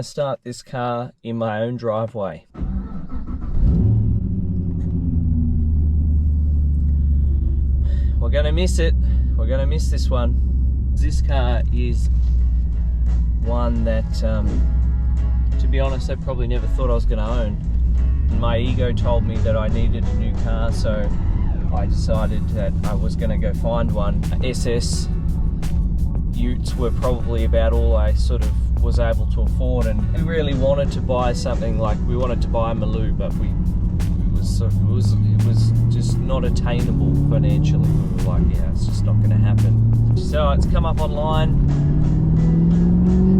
to start this car in my own driveway. We're going to miss it. We're going to miss this one. This car is one that, to be honest, I probably never thought I was going to own. My ego told me that I needed a new car, so I decided that I was going to go find one. SS Utes were probably about all I sort of was able to afford, and we really wanted to buy something like, we wanted to buy a Maloo, but it was just not attainable financially. We were like, yeah, it's just not going to happen. So it's come up online.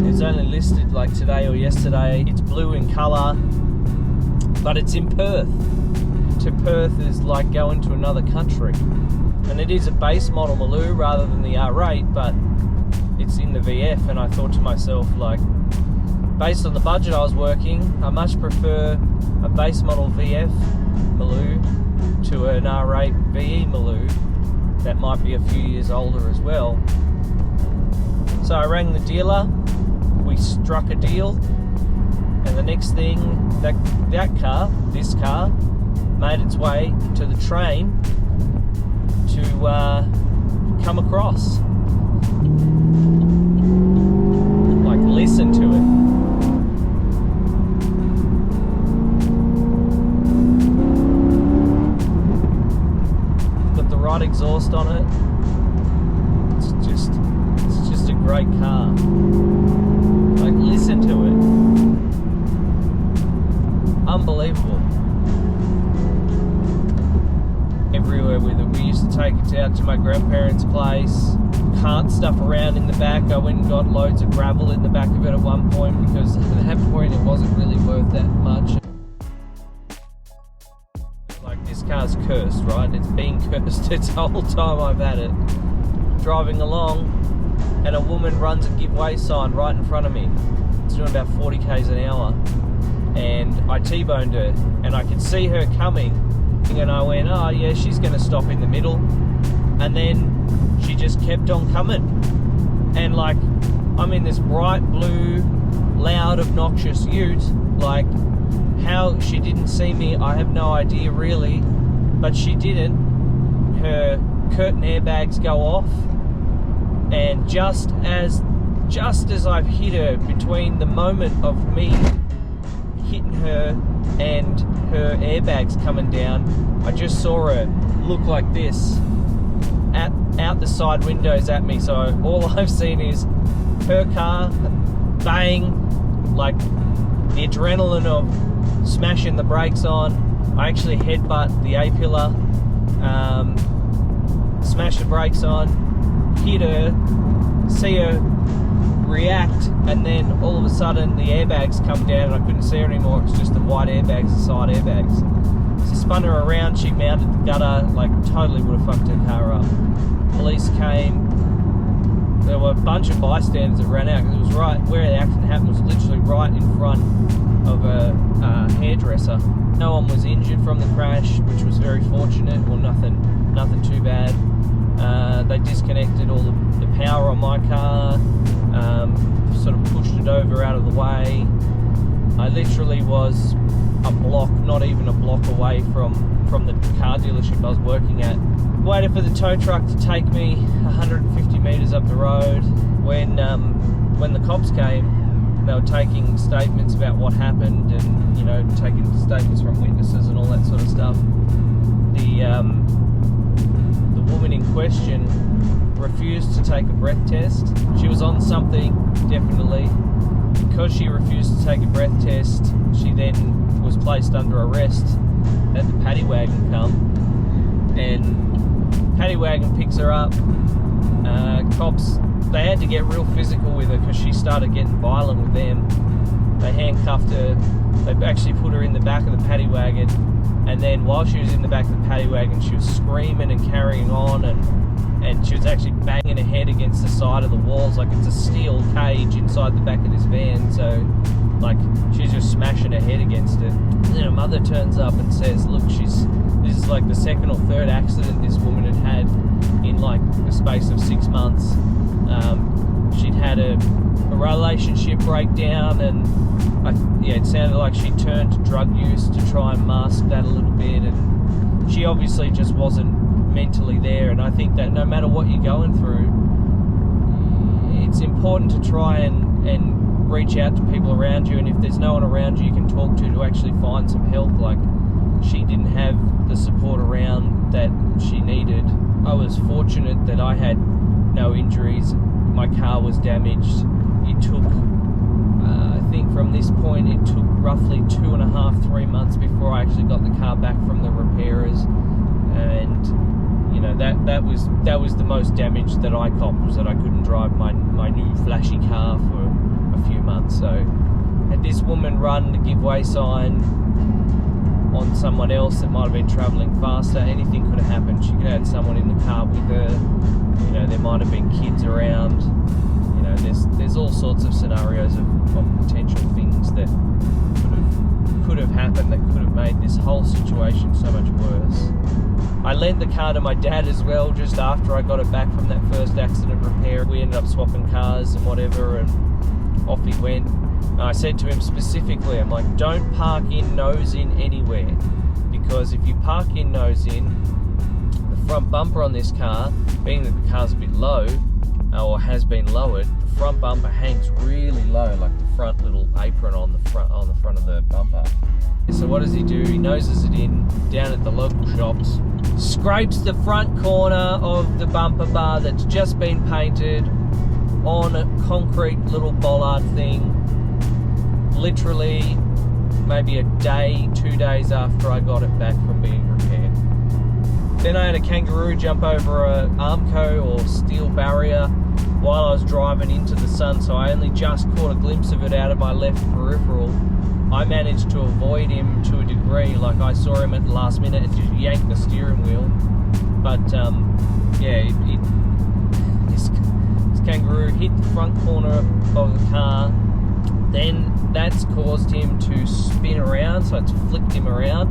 It's only listed like today or yesterday. It's blue in colour, but it's in Perth. To Perth is like going to another country. And it is a base model Maloo rather than the R8, but it's in the VF, and I thought to myself, like, based on the budget I was working, I much prefer a base model VF Maloo to an R8 VE Maloo that might be a few years older as well. So I rang the dealer, we struck a deal, and the next thing, this car, made its way to the train to come across. Like, listen to it. Got the right exhaust on it. It's just a great car. Like, listen to it. Unbelievable. Everywhere with it. We used to take it out to my grandparents' place, cart stuff around in the back. I went and got loads of gravel in the back of it at one point, because at that point it wasn't really worth that much. Like, this car's cursed, right? It's been cursed its whole time I've had it. Driving along, and a woman runs a give way sign right in front of me. It's doing about 40 k's an hour, and I T-boned her, and I could see her coming. And I went, oh yeah, she's going to stop in the middle. And then she just kept on coming. And like, I'm in this bright blue, loud, obnoxious ute. Like, how she didn't see me, I have no idea really. But she didn't. Her curtain airbags go off. And just as I've hit her, between the moment of me hitting her and her airbags coming down, I just saw her look like this out the side windows at me. So all I've seen is her car, bang, like the adrenaline of smashing the brakes on. I actually headbutt the A-pillar, smash the brakes on, hit her, see her react, and then all of a sudden the airbags come down and I couldn't see her anymore. It was just the white airbags, the side airbags. So spun her around, she mounted the gutter, like totally would have fucked her car up. Police came. There were a bunch of bystanders that ran out, because it was right where the accident happened, was literally right in front of a hairdresser. No one was injured from the crash, which was very fortunate, or nothing too bad. They disconnected all the power on my car, sort of pushed it over out of the way. I literally was a block, not even a block away from the car dealership I was working at. Waited for the tow truck to take me 150 metres up the road. When the cops came, they were taking statements about what happened, and, you know, taking statements from witnesses and all that sort of stuff. The woman in question refused to take a breath test. She was on something, definitely. Because she refused to take a breath test, she then was placed under arrest. Had the paddy wagon come, and paddy wagon picks her up. Cops, they had to get real physical with her because she started getting violent with them. They handcuffed her. They actually put her in the back of the paddy wagon, and then while she was in the back of the paddy wagon, she was screaming and carrying on, and she was actually banging her head against the side of the walls, like it's a steel cage inside the back of this van. So, like, she's just smashing her head against it. And then her mother turns up and says, look, this is like the second or third accident this woman had in like the space of 6 months. she'd had a relationship breakdown, and it sounded like she turned to drug use to try and mask that a little bit, and she obviously just wasn't mentally there. And I think that no matter what you're going through, it's important to try and reach out to people around you, and if there's no one around you can talk to actually find some help. Like, she didn't have the support around that she needed. I was fortunate that I had no injuries. My car was damaged. It took, I think from this point, it took roughly 2.5, 3 months before I actually got the car back from the repairers. And that was the most damage that I copped, was that I couldn't drive my new flashy car for a few months. So had this woman run the give way sign on someone else that might have been travelling faster, anything could have happened. She could have had someone in the car with her. There might have been kids around. There's all sorts of scenarios of potential things that could have happened that could have made this whole situation so much worse. I lent the car to my dad as well just after I got it back from that first accident repair. We ended up swapping cars and whatever, and off he went. And I said to him specifically, I'm like, don't park in nose in anywhere, because if you park in nose in, the front bumper on this car, being that the car's a bit low, or has been lowered, the front bumper hangs really low, like the front little apron on the front of the bumper. So what does he do? He noses it in down at the local shops, scrapes the front corner of the bumper bar that's just been painted on a concrete little bollard thing, literally maybe a day, 2 days after I got it back from being repaired. Then I had a kangaroo jump over a Armco or steel barrier while I was driving into the sun, so I only just caught a glimpse of it out of my left peripheral. I managed to avoid him to a degree. Like, I saw him at the last minute and just yanked the steering wheel. But this kangaroo hit the front corner of the car. Then that's caused him to spin around, so it's flicked him around.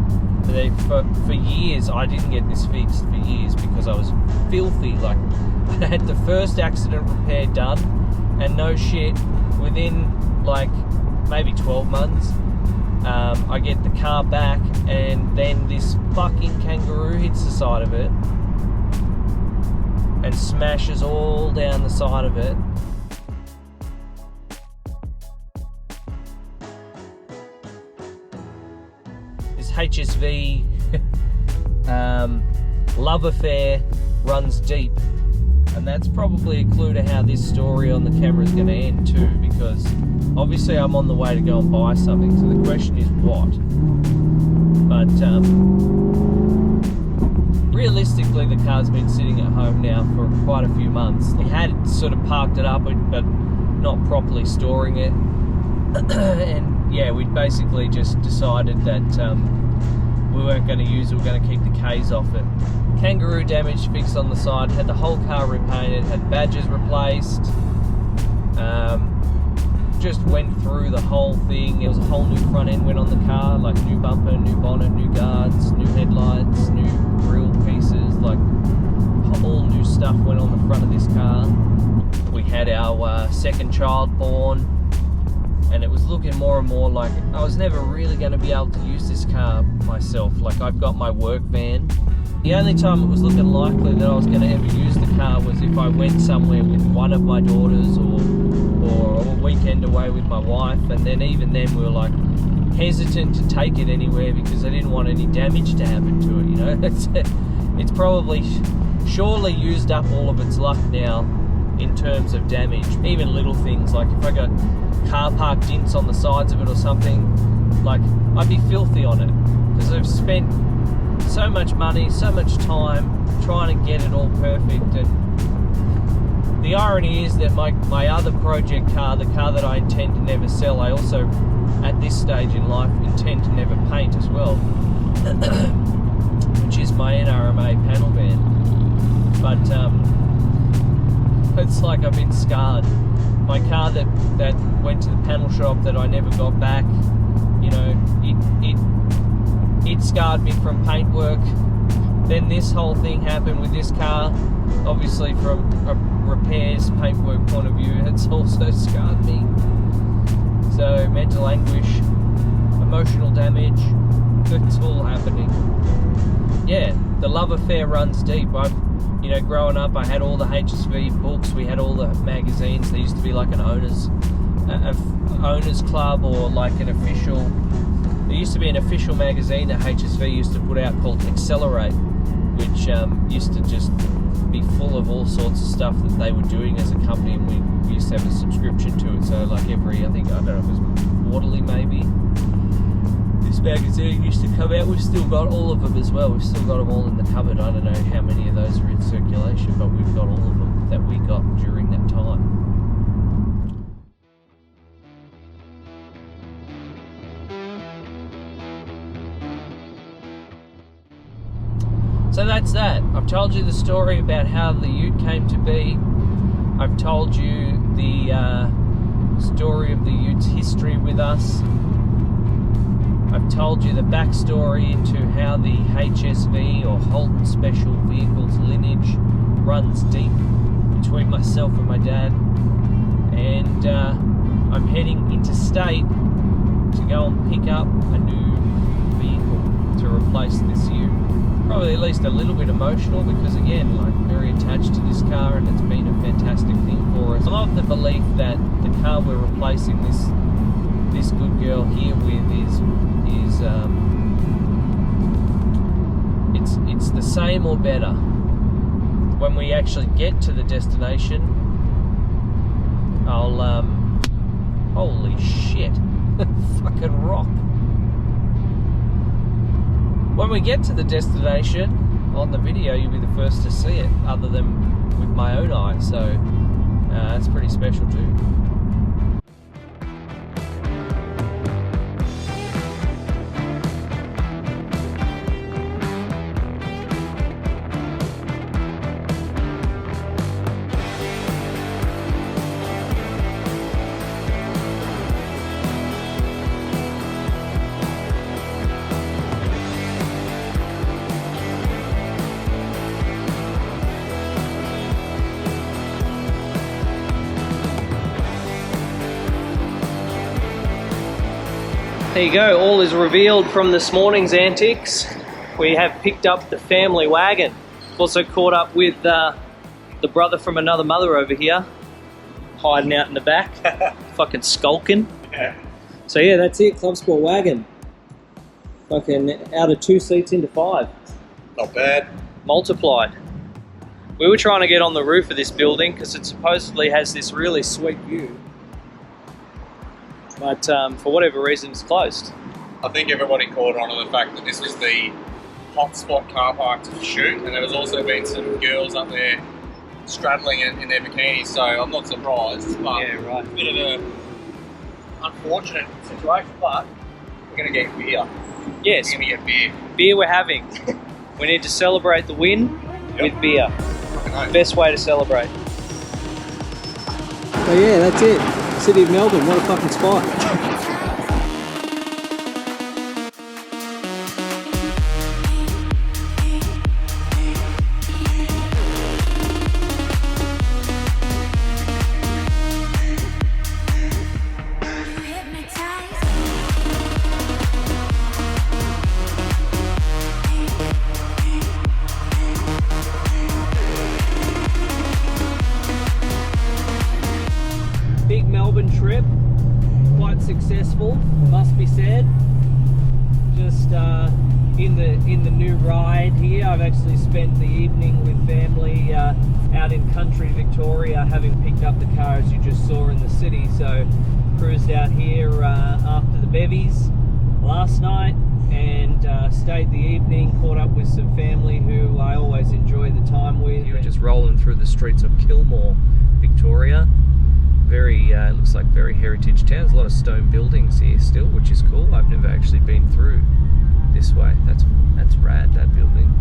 For years, I didn't get this fixed for years because I was filthy. Like, I had the first accident repair done, and no shit, within like maybe 12 months, I get the car back, and then this fucking kangaroo hits the side of it and smashes all down the side of it. This HSV love affair runs deep, and that's probably a clue to how this story on the camera is going to end too, because obviously I'm on the way to go and buy something, so the question is what. But realistically, the car's been sitting at home now for quite a few months. We had sort of parked it up, but not properly storing it. And yeah, we basically just decided that we weren't going to use it, we were going to keep the K's off it. Kangaroo damage fixed on the side, had the whole car repainted, had badges replaced, just went through the whole thing. There was a whole new front end went on the car, like new bumper, new bonnet, new guards, new headlights, new grille pieces, like all new stuff went on the front of this car. We had our second child born, and it was looking more and more like I was never really going to be able to use this car myself. Like, I've got my work van. The only time it was looking likely that I was going to ever use the car was if I went somewhere with one of my daughters, or a weekend away with my wife, and then even then we were like hesitant to take it anywhere because I didn't want any damage to happen to it, you know. It's probably surely used up all of its luck now in terms of damage. Even little things, like if I got car park dints on the sides of it or something, like, I'd be filthy on it because I've spent so much money, so much time trying to get it all perfect. And the irony is that my other project car, the car that I intend to never sell, I also, at this stage in life, intend to never paint as well, which is my NRMA panel van. But it's like I've been scarred. My car that went to the panel shop that I never got back, you know, it scarred me from paint work. Then this whole thing happened with this car. Obviously, from a repairs, paintwork point of view, it also scarred me. So mental anguish, emotional damage, it's all happening. Yeah, the love affair runs deep. You know, growing up, I had all the HSV books. We had all the magazines. There used to be like an owners club, or like an official. There used to be an official magazine that HSV used to put out called Accelerate, which used to just be full of all sorts of stuff that they were doing as a company, and we used to have a subscription to it. So like every, I don't know if it was quarterly maybe, this magazine used to come out. We've still got all of them as well. We've still got them all in the cupboard. I don't know how many of those are in circulation, but we've got all of them that we got during that time. So that's that. I've told you the story about how the ute came to be. I've told you the story of the ute's history with us. I've told you the backstory into how the HSV, or Holden Special Vehicles lineage, runs deep between myself and my dad. And I'm heading interstate to go and pick up a new vehicle to replace this ute. Probably at least a little bit emotional, because again, like, very attached to this car, and it's been a fantastic thing for us. I'm of the belief that the car we're replacing this good girl here with is it's the same or better. When we actually get to the destination, I'll holy shit, fucking rock. When we get to the destination, on the video, you'll be the first to see it, other than with my own eyes. So that's pretty special too. There you go, all is revealed from this morning's antics. We have picked up the family wagon. Also caught up with the brother from another mother over here, hiding out in the back, fucking skulking. Yeah. So yeah, that's it, Club Sport wagon. Fucking out of 2 seats into 5. Not bad. Multiplied. We were trying to get on the roof of this building because it supposedly has this really sweet view. But for whatever reason, it's closed. I think everybody caught on to the fact that this was the hotspot car park to shoot, and there was also been some girls up there straddling in their bikinis, so I'm not surprised. But yeah, right. It's a bit of an unfortunate situation, but we're going to get beer. Yes. We're going to get beer. Beer we're having. We need to celebrate the win with beer. Best way to celebrate. So yeah, that's it. City of Melbourne, what a fucking spot. Big Melbourne trip, quite successful, must be said. Just in the new ride here, I've actually spent the evening with family out in country Victoria, having picked up the car as you just saw in the city. So cruised out here after the bevies last night, and stayed the evening, caught up with some family who I always enjoy the time with. You were just rolling through the streets of Kilmore, Victoria. Very, looks like very heritage town. There's a lot of stone buildings here still, which is cool. I've never actually been through this way. That's rad, that building.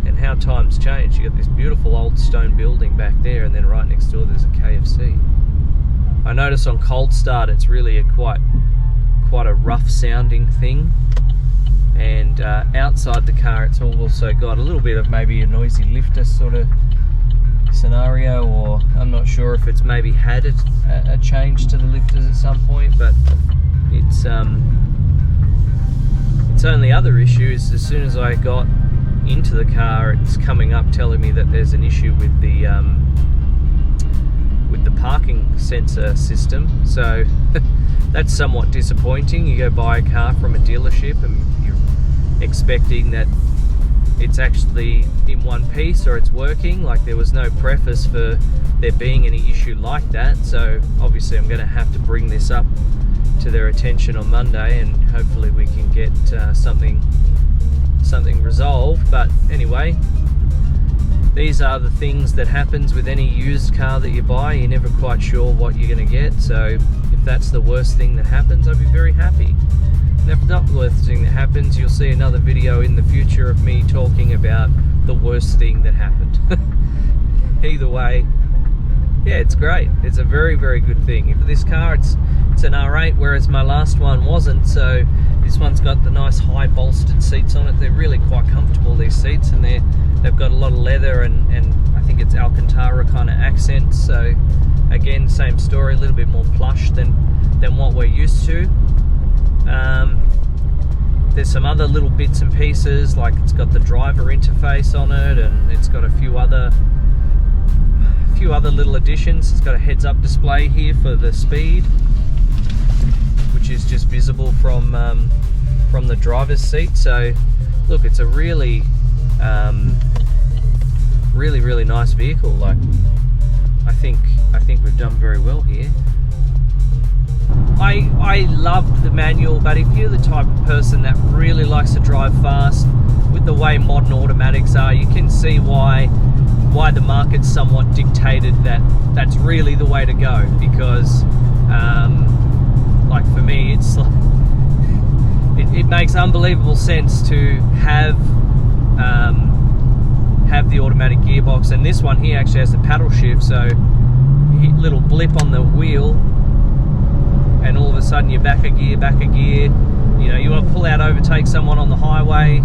And how times change. You got this beautiful old stone building back there, and then right next door there's a KFC. I notice on cold start it's really quite a rough sounding thing. And outside the car it's also got a little bit of maybe a noisy lifter sort of scenario, or I'm not sure if it's maybe had a change to the lifters at some point, but its only other issue is as soon as I got into the car, it's coming up telling me that there's an issue with the parking sensor system. So that's somewhat disappointing. You go buy a car from a dealership and you're expecting that it's actually in one piece or it's working. Like, there was no preface for there being any issue like that. So obviously I'm going to have to bring this up to their attention on Monday, and hopefully we can get something resolved. But anyway, these are the things that happens with any used car that you buy. You're never quite sure what you're going to get. So if that's the worst thing that happens, I'd be very happy. And if it's not the worst thing that happens, you'll see another video in the future of me talking about the worst thing that happened. Either way, yeah, it's great. It's a very, very good thing. For this car, it's an R8, whereas my last one wasn't. So this one's got the nice high bolstered seats on it. They're really quite comfortable, these seats, and they've got a lot of leather and I think it's Alcantara kind of accents. So again, same story, a little bit more plush than what we're used to. There's some other little bits and pieces, like it's got the driver interface on it, and it's got a few other little additions. It's got a heads-up display here for the speed, which is just visible from the driver's seat. So look, it's a really really nice vehicle. Like, I think we've done very well here. I love the manual, but if you're the type of person that really likes to drive fast, with the way modern automatics are, you can see why the market's somewhat dictated that's really the way to go. Because like for me, it's like, it makes unbelievable sense to have the automatic gearbox. And this one here actually has the paddle shift, so little blip on the wheel, and all of a sudden you're back a gear. You know, you want to pull out, overtake someone on the highway,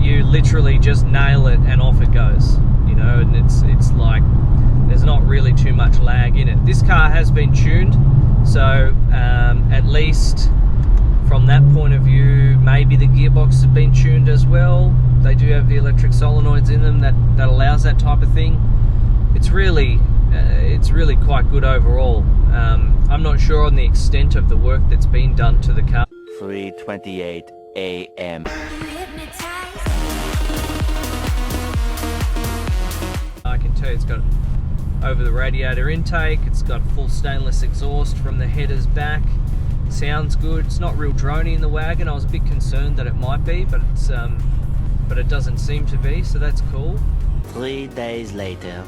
you literally just nail it and off it goes. You know, and it's like there's not really too much lag in it. This car has been tuned, so at least from that point of view, maybe the gearbox has been tuned as well. They do have the electric solenoids in them that allows that type of thing. It's really quite good overall. I'm not sure on the extent of the work that's been done to the car. 3:28 a.m. I can tell you it's got over the radiator intake, it's got full stainless exhaust from the headers back. Sounds good. It's not real drony in the wagon. I was a bit concerned that it might be, but it doesn't seem to be, so that's cool. 3 days later.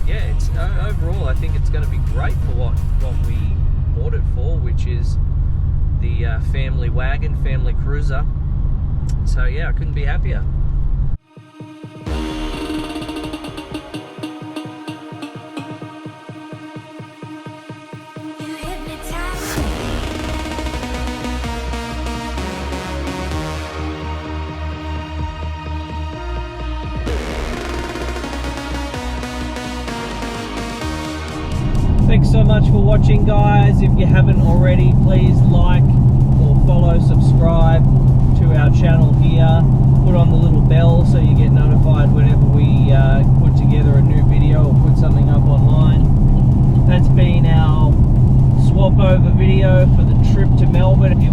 Yeah, it's overall I think it's going to be great for what we bought it for, which is the family wagon, family cruiser. So yeah, I couldn't be happier. Thanks so much for watching, guys. If you haven't already, please like or follow, subscribe to our channel here. Put on the little bell so you get notified whenever we put together a new video or put something up online. That's been our swap over video for the trip to Melbourne. If you